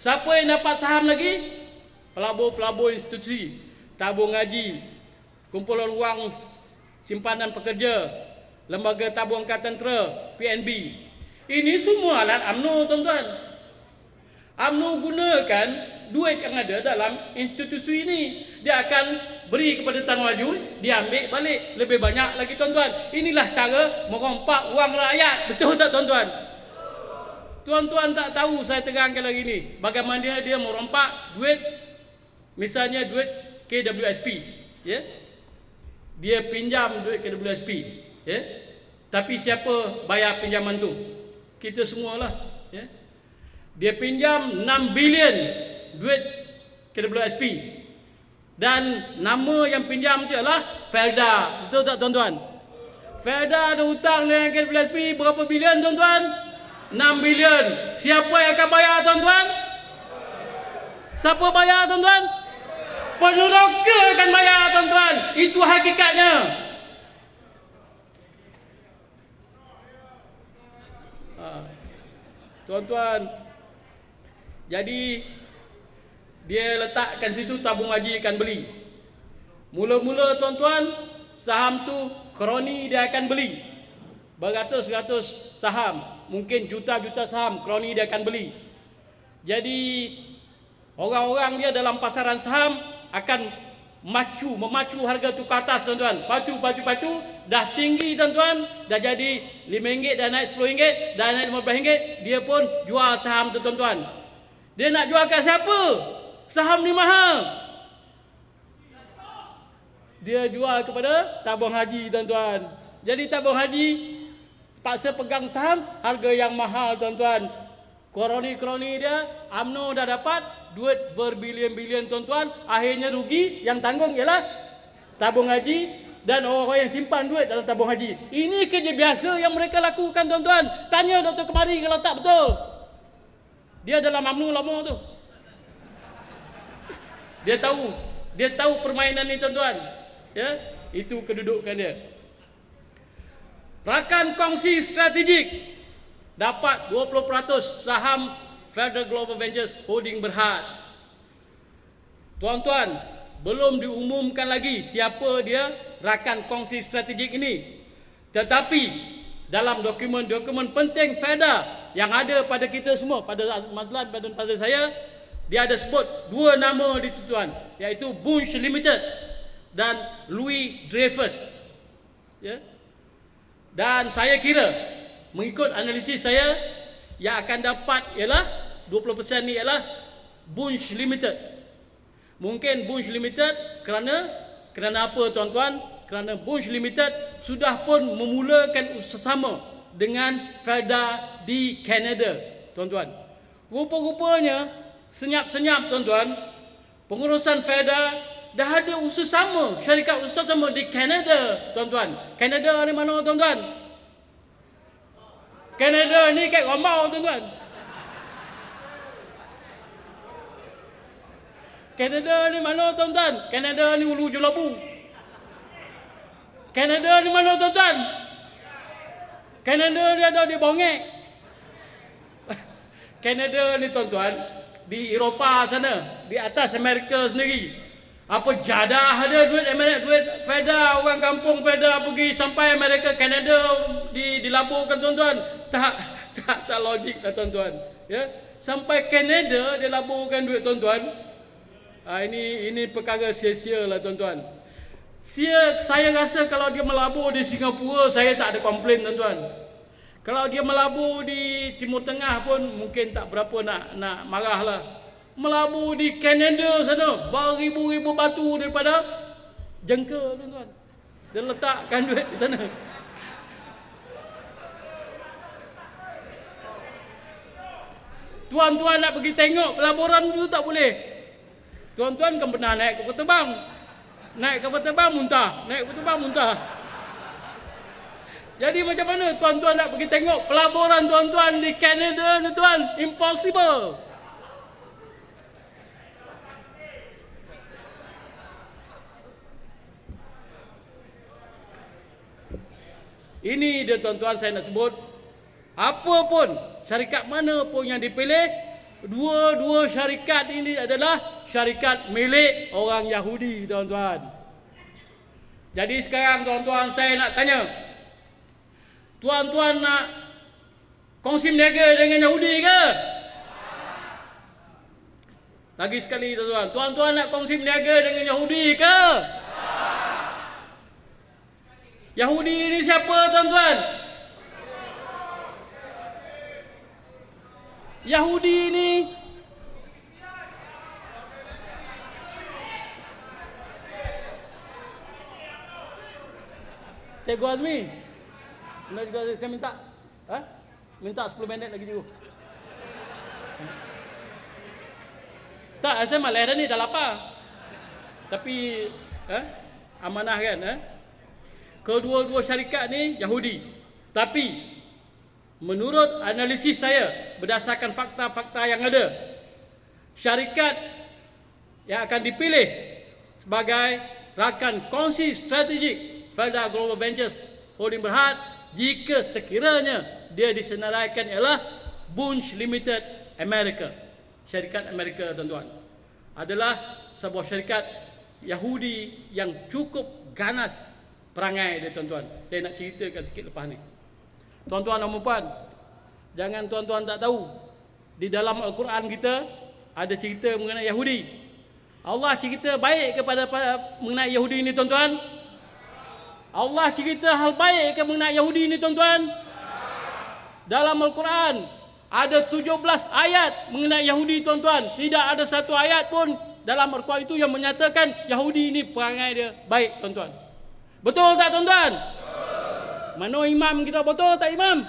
Siapa yang dapat saham lagi? Pelabur-pelabur institusi, tabung ngaji, kumpulan wang simpanan pekerja, lembaga tabung angkatan tentera, PNB. Ini semua alat UMNO tuan-tuan. UMNO gunakan duit yang ada dalam institusi ini. Dia akan beri kepada Tan Wajud, dia ambil balik lebih banyak lagi tuan-tuan. Inilah cara merompak wang rakyat. Betul tak tuan-tuan? Tuan-tuan tak tahu, saya terangkan lagi ni. Bagaimana dia merompak duit, misalnya duit KWSP. Ya? Dia pinjam duit KWSP. Ya? Tapi siapa bayar pinjaman tu? Kita semualah. Ya? Dia pinjam 6 bilion duit KWSP. Dan nama yang pinjam tu adalah FEDA. Betul tak tuan-tuan? FEDA ada hutang dengan KWSP berapa bilion tuan-tuan? 6 bilion. Siapa yang akan bayar tuan-tuan? Siapa bayar tuan-tuan? Peneraka akan bayar, tuan-tuan. Itu hakikatnya. Tuan-tuan, jadi dia letakkan situ tabung haji akan beli. Mula-mula tuan-tuan, saham tu kroni dia akan beli. Beratus-ratus saham, mungkin juta-juta saham kroni dia akan beli. Jadi orang-orang dia dalam pasaran saham akan memacu harga tu ke atas, tuan-tuan. Pacu, dah tinggi, tuan-tuan. Dah jadi RM5, dah naik RM10, dah naik RM15. Dia pun jual saham tu, tuan-tuan. Dia nak jual kat siapa? Saham ni mahal. Dia jual kepada tabung haji, tuan-tuan. Jadi tabung haji paksa pegang saham harga yang mahal, tuan-tuan. Kroni-kroni dia, UMNO dah dapat duit berbilion-bilion, tuan-tuan. Akhirnya rugi, yang tanggung ialah tabung haji dan orang-orang yang simpan duit dalam tabung haji. Ini kerja biasa yang mereka lakukan, tuan-tuan. Tanya Dr. Kemari kalau tak betul. Dia dalam UMNO lama tu. Dia tahu permainan ni, tuan-tuan. Ya, itu kedudukan dia. Rakan kongsi strategik dapat 20% saham Federal Global Ventures Holding Berhad. Tuan-tuan, belum diumumkan lagi siapa dia rakan kongsi strategik ini. Tetapi dalam dokumen-dokumen penting FEDA yang ada pada kita semua, pada Mazlan dan pada saya, dia ada sebut dua nama di tuan, iaitu Bunge Limited dan Louis Dreyfus. Ya. Dan saya kira, mengikut analisis saya, yang akan dapat ialah 20% ni ialah Bunge Limited. Mungkin Bunge Limited kerana apa, tuan-tuan? Kerana Bunge Limited sudah pun memulakan usaha sama dengan FEDA di Kanada, tuan-tuan. Rupa-rupanya senyap-senyap, tuan-tuan, pengurusan FEDA dah ada usaha sama, syarikat usaha sama di Kanada, tuan-tuan. Kanada ni mana, tuan-tuan? Kanada ni kat Gombau, tuan-tuan. Kanada ni mana, tuan-tuan? Kanada ni Ulu Julabu. Kanada ni mana, tuan-tuan? Kanada dia ada di Bongek. Kanada ni, tuan-tuan, di Eropah sana, di atas Amerika sendiri. Apa jadah ada duit Amerika, duit FEDA, orang kampung FEDA pergi sampai Amerika, Kanada dilaburkan, tuan-tuan. Tak logik dah, tuan-tuan. Ya, sampai Kanada dia laburkan duit, tuan-tuan. Ini perkara sia-sia lah, tuan-tuan. Saya rasa kalau dia melabur di Singapura, saya tak ada komplain, tuan-tuan. Kalau dia melabur di Timur Tengah pun mungkin tak berapa nak marah lah. Melabur di Kanada sana, beribu-ribu batu daripada jengka, tuan-tuan. Dia letakkan duit di sana. Tuan-tuan nak pergi tengok pelaburan tu tak boleh. Tuan-tuan kan pernah naik kapal terbang. Naik kapal terbang muntah. Jadi macam mana tuan-tuan nak pergi tengok pelaburan, tuan-tuan, di Kanada ni, tuan? Impossible. Ini dia, tuan-tuan, saya nak sebut. Apa pun, syarikat mana pun yang dipilih, dua syarikat ini adalah syarikat milik orang Yahudi, tuan-tuan. Jadi sekarang, tuan-tuan, saya nak tanya, tuan-tuan nak kongsi meniaga dengan Yahudi ke? Lagi sekali, tuan-tuan, tuan-tuan nak kongsi meniaga dengan Yahudi ke? Yahudi ini siapa, tuan-tuan? Yahudi ini Cikgu Azmi, saya minta minta 10 minit lagi, cikgu. Tak, saya malah dah ni dah lapar. Tapi amanah kan, kedua-dua syarikat ni Yahudi. Tapi menurut analisis saya, berdasarkan fakta-fakta yang ada, syarikat yang akan dipilih sebagai rakan kongsi strategik Faedah Global Ventures Holding Berhad jika sekiranya dia disenaraikan ialah Bunge Limited America. Syarikat Amerika, tuan-tuan, adalah sebuah syarikat Yahudi yang cukup ganas perangai dia, tuan-tuan. Saya nak ceritakan sikit lepas ni. Tuan-tuan dan puan, jangan tuan-tuan tak tahu, di dalam Al-Quran kita ada cerita mengenai Yahudi. Allah cerita baik kepada mengenai Yahudi ini, tuan-tuan. Allah cerita hal baik ke mengenai Yahudi ini, tuan-tuan. Dalam Al-Quran ada 17 ayat mengenai Yahudi, tuan-tuan. Tidak ada satu ayat pun dalam Al-Quran itu yang menyatakan Yahudi ini perangai dia baik, tuan-tuan. Betul tak, tuan-tuan? Mana imam kita, betul tak imam?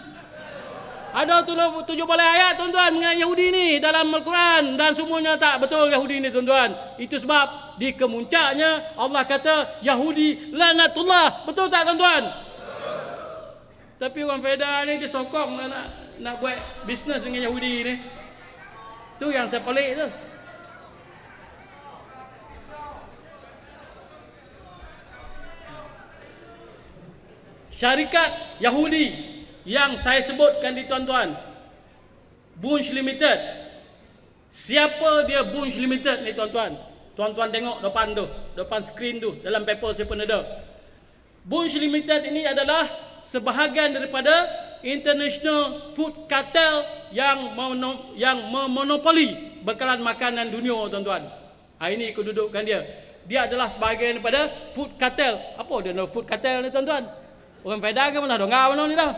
Ada 17 ayat, tuan-tuan, mengenai Yahudi ini dalam Al-Quran, dan semuanya tak betul Yahudi ini, tuan-tuan. Itu sebab di kemuncaknya Allah kata Yahudi lanatullah. Betul tak, tuan-tuan? Tapi orang Faedah ni dia sokong nak buat bisnes dengan Yahudi ni. Tu yang saya pelik tu. Syarikat Yahudi yang saya sebutkan di, tuan-tuan, Bunge Limited. Siapa dia Bunge Limited ni, tuan-tuan? Tuan-tuan tengok depan tu, depan skrin tu, dalam paper saya pun ada. Bunge Limited ini adalah sebahagian daripada International Food Cartel yang memonopoli bekalan makanan dunia, tuan-tuan. Ini kedudukan dia. Dia adalah sebahagian daripada Food Cartel. Apa dia Food Cartel ni, tuan-tuan? Orang Faedah ke mana? Dengar mana ni dah?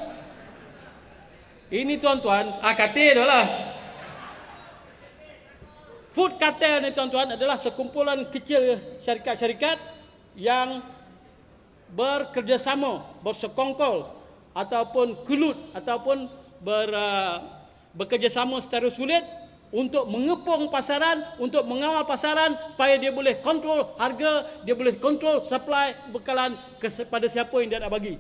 Ini, tuan-tuan, katil dah lah. Food Cartel ni, tuan-tuan, adalah sekumpulan kecil syarikat-syarikat yang bekerjasama, bersekongkol ataupun kelut ataupun bekerjasama secara sulit untuk mengepung pasaran, untuk mengawal pasaran supaya dia boleh kontrol harga, dia boleh kontrol supply bekalan kepada siapa yang dia nak bagi.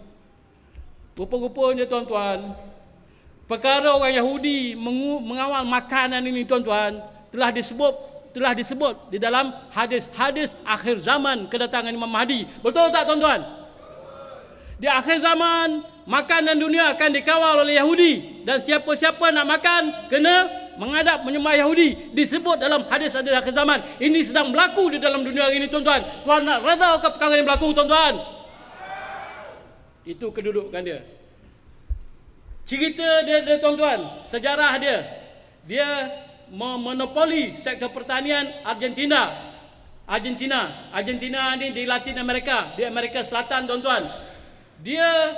Rupa-rupanya, tuan-tuan, perkara orang Yahudi mengawal makanan ini, tuan-tuan, telah disebut di dalam hadis-hadis akhir zaman kedatangan Imam Mahdi. Betul tak, tuan-tuan? Di akhir zaman, makanan dunia akan dikawal oleh Yahudi, dan siapa-siapa nak makan kena menghadap menyembah Yahudi. Disebut dalam hadis-hadis akhir zaman. Ini sedang berlaku di dalam dunia ini, tuan-tuan. Tuan nak redha ke perkara ini berlaku, tuan-tuan? Itu kedudukan dia. Cerita dia, tuan-tuan, sejarah dia. Dia memonopoli sektor pertanian Argentina ni di Latin Amerika, di Amerika Selatan, tuan-tuan. Dia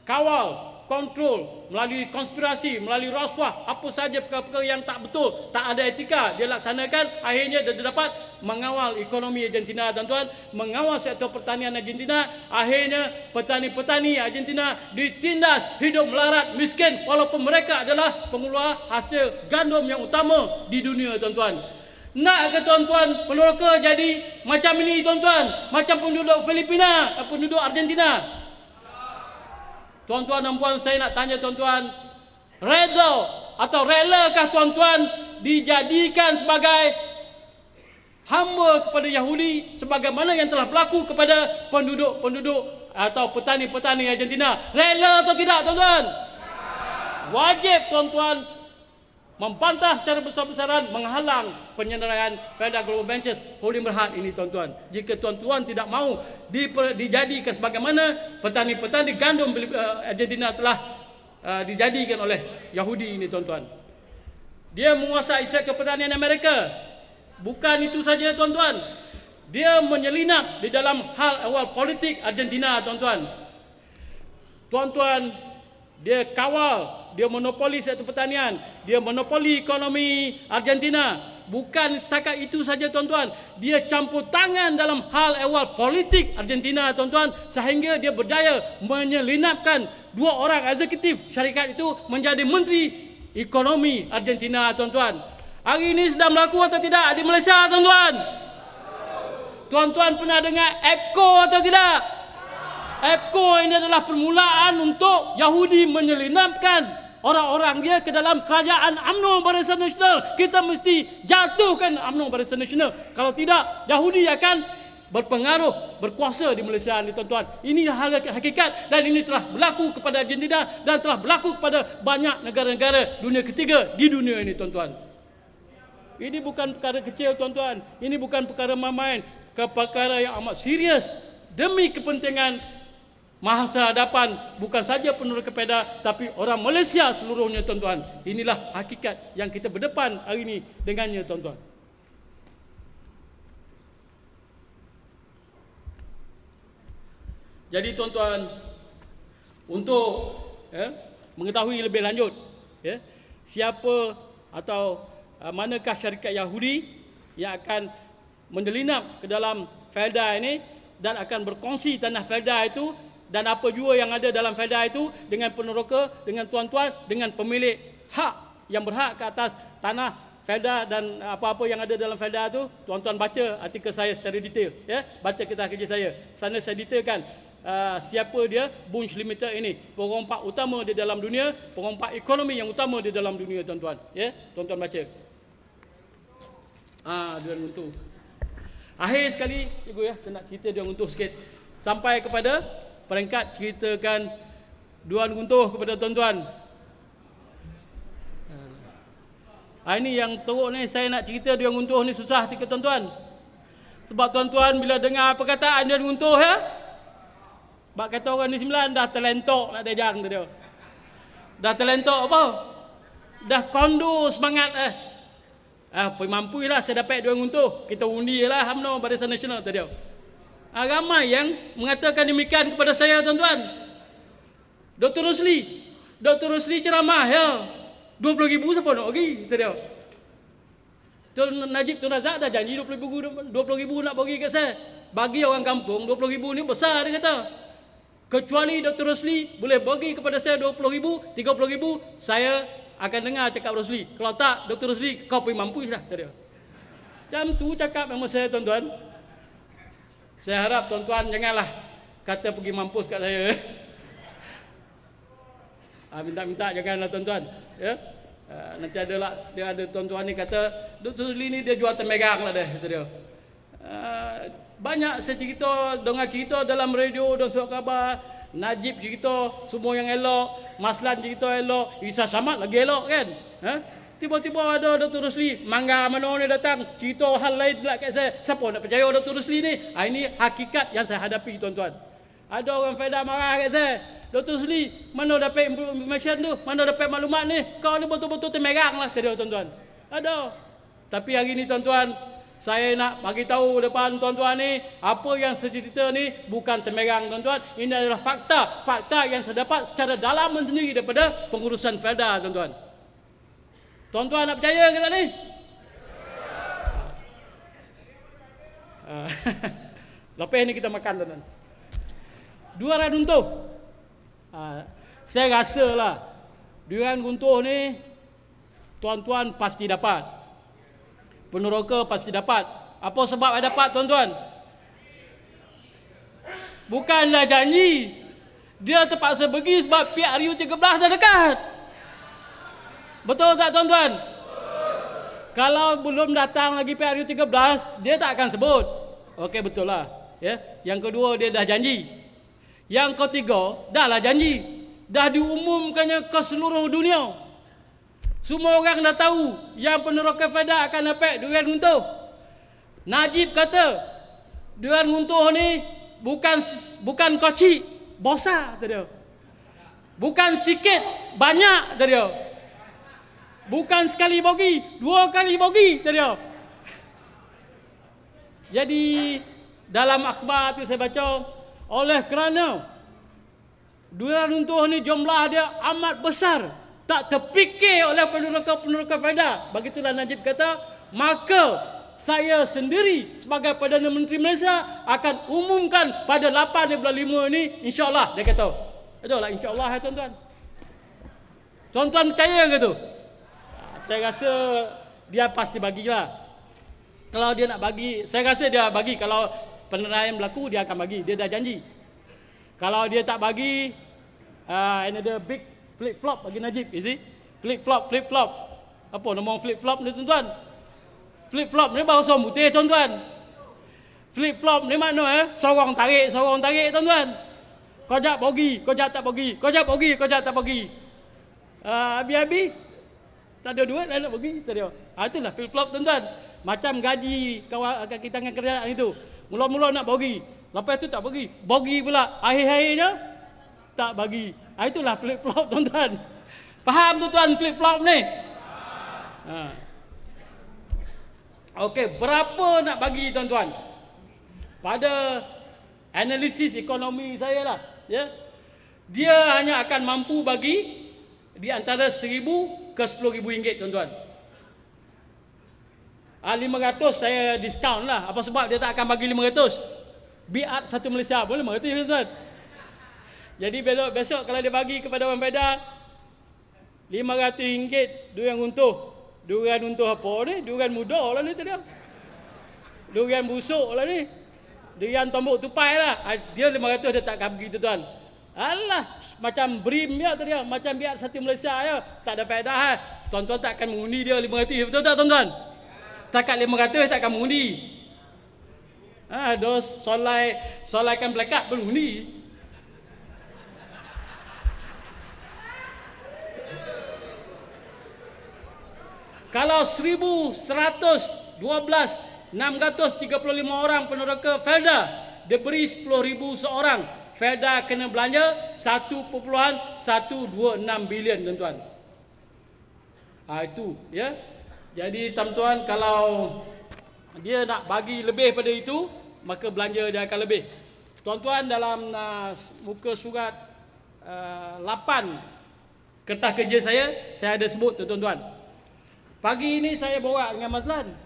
kawal, kontrol melalui konspirasi, melalui rasuah, apa saja perkara-perkara yang tak betul, tak ada etika, dia laksanakan. Akhirnya dia dapat mengawal ekonomi Argentina, tuan-tuan, mengawal sektor pertanian Argentina. Akhirnya petani-petani Argentina ditindas hidup melarat miskin, walaupun mereka adalah pengeluar hasil gandum yang utama di dunia, tuan-tuan. Nak ke, tuan-tuan, peneroka jadi macam ini, tuan-tuan? Macam penduduk Filipina, penduduk Argentina? Tuan-tuan dan puan, saya nak tanya, tuan-tuan, redha atau relakah, tuan-tuan, dijadikan sebagai hamba kepada Yahudi sebagaimana yang telah berlaku kepada penduduk-penduduk atau petani-petani Argentina? Rela atau tidak, tuan-tuan? Wajib, tuan-tuan, membantah secara besar-besaran, menghalang penyenderaian Faedah Global Ventures Holding Berhad ini, tuan-tuan. Jika tuan-tuan tidak mahu dijadikan sebagaimana petani-petani gandum Argentina telah dijadikan oleh Yahudi ini, tuan-tuan. Dia menguasai sektor pertanian Amerika. Bukan itu saja, tuan-tuan. Dia menyelinap di dalam hal awal politik Argentina, tuan-tuan. Tuan-tuan, dia kawal, dia monopoli sektor pertanian, dia monopoli ekonomi Argentina. Bukan setakat itu saja, tuan-tuan. Dia campur tangan dalam hal ehwal politik Argentina, tuan-tuan, sehingga dia berjaya menyelinapkan 2 orang eksekutif syarikat itu menjadi menteri ekonomi Argentina, tuan-tuan. Hari ini sedang berlaku atau tidak di Malaysia, tuan-tuan? Tuan-tuan pernah dengar APCO atau tidak? APCO ini adalah permulaan untuk Yahudi menyelinapkan orang-orang dia ke dalam kerajaan UMNO Barisan Nasional. Kita mesti jatuhkan UMNO Barisan Nasional. Kalau tidak, Yahudi akan berpengaruh, berkuasa di Malaysia ni tuan-tuan. Ini hakikat dan ini telah berlaku kepada Argentina dan telah berlaku kepada banyak negara-negara dunia ketiga di dunia ini tuan-tuan. Ini bukan perkara kecil tuan-tuan. Ini bukan perkara main-main. Perkara yang amat serius demi kepentingan masa hadapan bukan saja peneroka PEDA tapi orang Malaysia seluruhnya tuan-tuan. Inilah hakikat yang kita berdepan hari ini dengannya tuan-tuan. Jadi tuan-tuan, untuk mengetahui lebih lanjut siapa atau manakah syarikat Yahudi yang akan menyelinap ke dalam Felda ini dan akan berkongsi tanah Felda itu dan apa jua yang ada dalam Felda itu dengan peneroka, dengan tuan-tuan, dengan pemilik hak yang berhak ke atas tanah Felda dan apa-apa yang ada dalam Felda itu, tuan-tuan baca artikel saya secara detail, baca kitab kerja saya. Sana saya detailkan siapa dia Bunch Limited ini, pengompak utama di dalam dunia, pengompak ekonomi yang utama di dalam dunia tuan-tuan. Tuan-tuan baca. Dia Guntur. Akhir sekali cikgu saya nak cerita Duan Guntur sikit. Sampai kepada peringkat ceritakan Duan Guntur kepada tuan-tuan. Ini yang teruk ni, saya nak cerita Duan Guntur ni susah sikit tuan-tuan. Sebab tuan-tuan bila dengar perkataan Duan Guntur bak kata orang ni 9 dah terlentok nak tejang tu dia. Dah terlentok apa? Dah kondo semangat mampulah saya dapat Duan Guntur. Kita undi lah UMNO Barisan Nasional tadi. Ramai yang mengatakan demikian kepada saya tuan-tuan. Dr. Rosli ceramah 20,000 siapa nak bagi tadi. Tuan Najib Tun Razak dah janji 20,000 nak bagi kat saya. Bagi orang kampung 20,000 ni besar dia kata. Kecuali Dr. Rosli boleh bagi kepada saya 20,000, 30,000, saya akan dengar cakap Rosli. Kalau tak, Dr. Rosli, kau pergi mampu dah. Macam tu cakap memang saya tuan-tuan. Saya harap tuan-tuan janganlah kata pergi mampus kat saya. Minta-minta janganlah tuan-tuan. Nanti dia ada tuan-tuan ni kata, Dr. Rosli ni dia jual temegang lah dia. Banyak saya dengar cerita dalam radio dan surat khabar. Najib cerita semua yang elok, Maslan cerita elok, Isa Samad lagi elok kan. Tiba-tiba ada Dr. Rosli, mangga mana ni datang cerita hal lain pula kat saya. Siapa nak percaya Dr. Rosli ni? Ini hakikat yang saya hadapi tuan-tuan. Ada orang Felda marah kat saya. Dr. Rosli, mana dapat information tu? Mana dapat maklumat ni? Kau ni betul-betul temerang lah tadi tuan-tuan. Ada. Tapi hari ni tuan-tuan, saya nak bagi tahu depan tuan-tuan ni, apa yang saya cerita ni bukan temerang tuan-tuan. Ini adalah fakta. Fakta yang saya dapat secara dalaman sendiri daripada pengurusan Felda tuan-tuan. Tuan-tuan nak percaya ke tak ni? Lepas ni kita makan tuan-tuan. Duan Guntur. Saya rasa lah Duan Guntur ni tuan-tuan pasti dapat. Peneroka pasti dapat. Apa sebab ada dapat tuan-tuan? Bukanlah janji. Dia terpaksa pergi sebab pihak RU13 dah dekat. Betul tak tuan-tuan? Kalau belum datang lagi pihak RU13, dia tak akan sebut. Okey, betul lah. Yang kedua, dia dah janji. Yang ketiga, dah lah janji. Dah diumumkannya ke seluruh dunia. Semua orang dah tahu yang peneroka Felda akan dapat Duan Guntur. Najib kata Duan Guntur ni bukan kocik, bosa dia. Bukan sikit, banyak dia. Bukan sekali bagi, 2 kali bagi dia. Jadi dalam akhbar tu saya baca, oleh kerana Duan Guntur ni jumlah dia amat besar, tak terfikir oleh peneroka Felda. Begitulah Najib kata, maka saya sendiri sebagai Perdana Menteri Malaysia akan umumkan pada 8 bulan 5 ini, insya-Allah, dia kata. Adalah insya-Allah tuan-tuan. Tuan-tuan percaya ke tu? Saya rasa dia pasti bagilah. Kalau dia nak bagi, saya rasa dia bagi. Kalau penilaian berlaku, dia akan bagi. Dia dah janji. Kalau dia tak bagi, another big flip-flop bagi Najib, you see? Flip-flop. Apa nama flip-flop ni tuan-tuan? Flip-flop ni bahasa putih tuan-tuan. Flip flop ni makna sorong tarik tuan-tuan. Kau jap bogi, kau jap tak bogi. Kau jap bogi, kau jap tak bogi. Habis-habis tak ada duit dah nak bogi tu dia. Itulah flip flop tuan-tuan. Macam gaji kawan kita dengan kerjaan itu. Mula-mula nak bogi, lepas tu tak bogi. Bogi pula akhir-akhirnya tak bagi. Itulah flip flop tuan-tuan. Faham tuan-tuan flip flop ni? Okey, berapa nak bagi tuan-tuan? Pada analisis ekonomi saya lah, ya. Dia hanya akan mampu bagi di antara 1,000 ke 10,000 ringgit tuan-tuan. 500 saya diskaun lah. Apa sebab dia tak akan bagi 500? Biat satu Malaysia boleh 500 tuan-tuan. Jadi besok kalau dia bagi kepada orang Pedas 500 ringgit durian runtuh. Durian runtuh apa ni? Durian muda lah ni tu dia. Durian busuk lah ni. Durian tombok tupai lah. Dia 500 dia tak akan bagi tuan-tuan. Alah, macam brim dia tu dia. Macam biat satu Malaysia ya. Tak ada faedah. Tuan-tuan tak akan mengundi dia 500. Betul tak tuan-tuan? Setakat 500 tak akan mengundi. Dos solaikan belekat pun mengundi. Kalau 1,112 635 orang peneroka Felda diberi 10,000 seorang, Felda kena belanja 1.126 bilion tuan-tuan. Itu ya. Jadi tuan-tuan, kalau dia nak bagi lebih pada itu, maka belanja dia akan lebih. Tuan-tuan, dalam muka surat 8 kertas kerja saya ada sebut tuan-tuan. Pagi ini saya borak dengan Mazlan.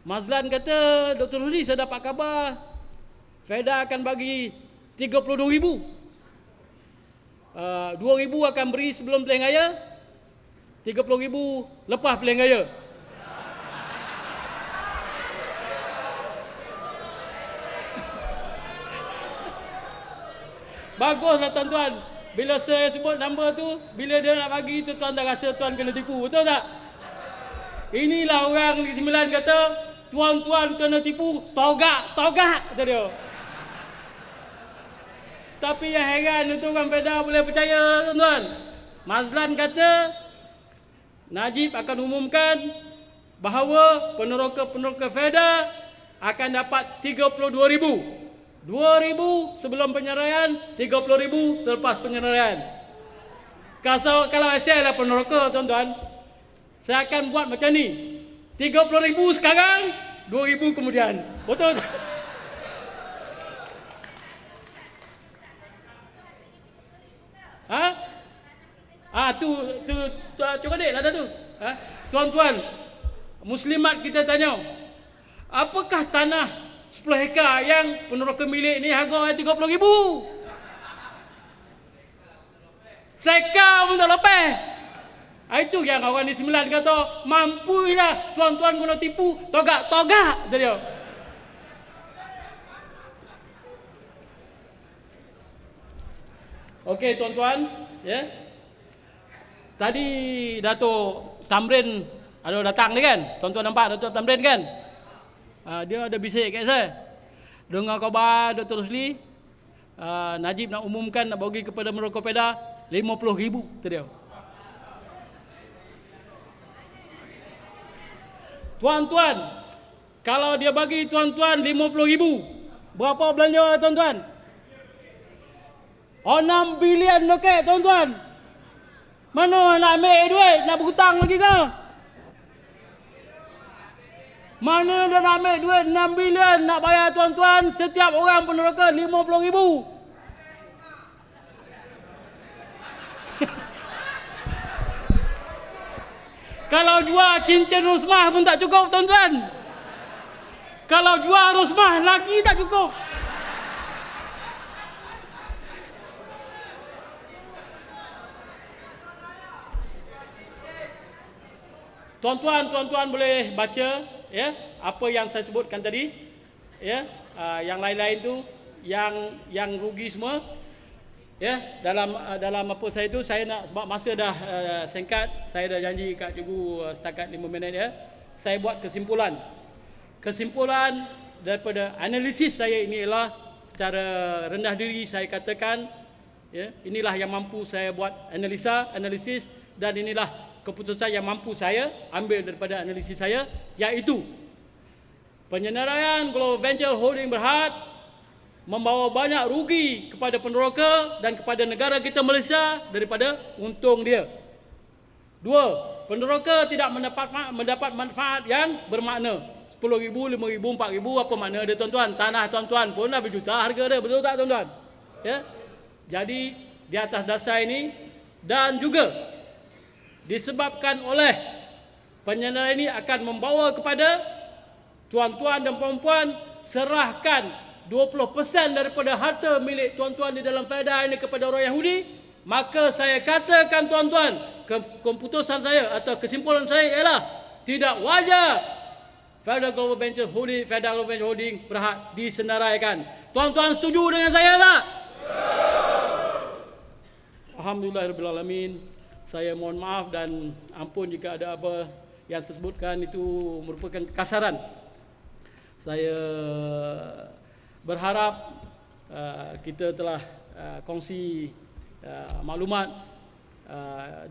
Mazlan kata, Dr. Rudi, saya dapat khabar Felda akan bagi 32,000. 2,000 akan beri sebelum pilihan raya, 30,000 lepas pilihan raya. Baguslah tuan-tuan. Bila saya sebut nombor tu, bila dia nak bagi tu, tuan dah rasa tuan kena tipu. Betul tak? Inilah orang Negeri Sembilan kata, tuan-tuan kena tipu, togak kata dia. Tapi yang heran itu orang Felda boleh percaya tuan-tuan. Mazlan kata Najib akan umumkan bahawa peneroka Felda akan dapat 32,000. 2,000 sebelum penyeraian, 30,000 selepas penyeraian. Kalau saya lah peneroka tuan-tuan, saya akan buat macam ni. 30,000 sekarang, 2,000 kemudian. Betul tak? Tu cukup dek lah tu. Tuan-tuan, muslimat kita tanya, apakah tanah 10 hektar yang peneroka milik ni harga 30,000? Seka pun tak lepas. Itu yang orang di Sembilan kata, mampulah tuan-tuan guna tipu, togak dia. Okey tuan-tuan, ya. Tadi Dato' Tamrin ada datang ni kan? Tuan-tuan nampak Dato' Tamrin kan? Dia ada bisik kat saya. Dengar khabar Dr. Rusli, Najib nak umumkan nak bagi kepada merokok Felda 50,000 tu dia. Tuan-tuan, kalau dia bagi tuan-tuan 50,000, berapa belanja tuan-tuan? 6 bilion okey tuan-tuan. Mana nak ambil duit? Nak berhutang lagi ke? Mana dia nak ambil duit 6 bilion nak bayar tuan-tuan setiap orang peneroka 50,000? Kalau jual cincin rusmah pun tak cukup tuan-tuan. Kalau jual rusmah lagi tak cukup. Tuan-tuan boleh baca ya apa yang saya sebutkan tadi ya. Yang lain-lain tu yang rugi semua ya. Dalam apa saya tu, saya nak, sebab masa dah singkat, saya dah janji kat cikgu setakat 5 minit ya. Saya buat kesimpulan daripada analisis saya ini ialah secara rendah diri saya katakan, ya, inilah yang mampu saya buat analisis, dan inilah keputusan yang mampu saya ambil daripada analisis saya, iaitu penyenaraian Global Venture Holding Berhad membawa banyak rugi kepada peneroka dan kepada negara kita Malaysia daripada untung dia. 2. Peneroka tidak mendapat manfaat yang bermakna. 10,000, 5,000, 4,000, apa makna dia tuan-tuan? Tanah tuan-tuan pun dah berjuta harga dia, betul tak tuan-tuan? Ya. Jadi di atas dasar ini, dan juga disebabkan oleh penyenaraian ini akan membawa kepada tuan-tuan dan puan-puan serahkan 20% daripada harta milik tuan-tuan di dalam faedah ini kepada orang Yahudi, maka saya katakan tuan-tuan, keputusan saya atau kesimpulan saya ialah tidak wajar Faedah Global Venture Holding Berhad disenaraikan. Tuan-tuan setuju dengan saya tak? Alhamdulillahirrahmanirrahim. Saya mohon maaf dan ampun jika ada apa yang saya sebutkan itu merupakan kekasaran. Saya berharap kita telah kongsi maklumat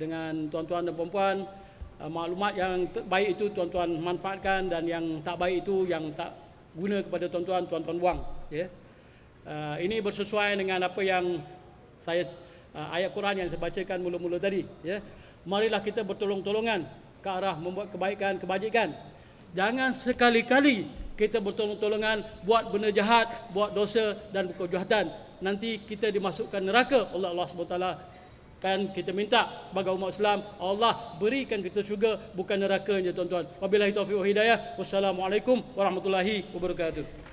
dengan tuan-tuan dan puan-puan. Maklumat yang baik itu tuan-tuan manfaatkan, dan yang tak baik itu, yang tak guna kepada tuan-tuan, tuan-tuan buang. Ya. Ini bersesuaian dengan apa yang saya ayat Quran yang saya bacakan mula-mula tadi. Ya. Marilah kita bertolong-tolongan ke arah membuat kebaikan, kebajikan. Jangan sekali-kali kita bertolong-tolongan buat benda jahat, buat dosa dan kejahatan. Nanti kita dimasukkan neraka oleh Allah SWT. Kan kita minta sebagai umat Islam, Allah berikan kita syurga, bukan neraka je tuan-tuan. Wabillahi taufiq wa hidayah. Wassalamualaikum warahmatullahi wabarakatuh.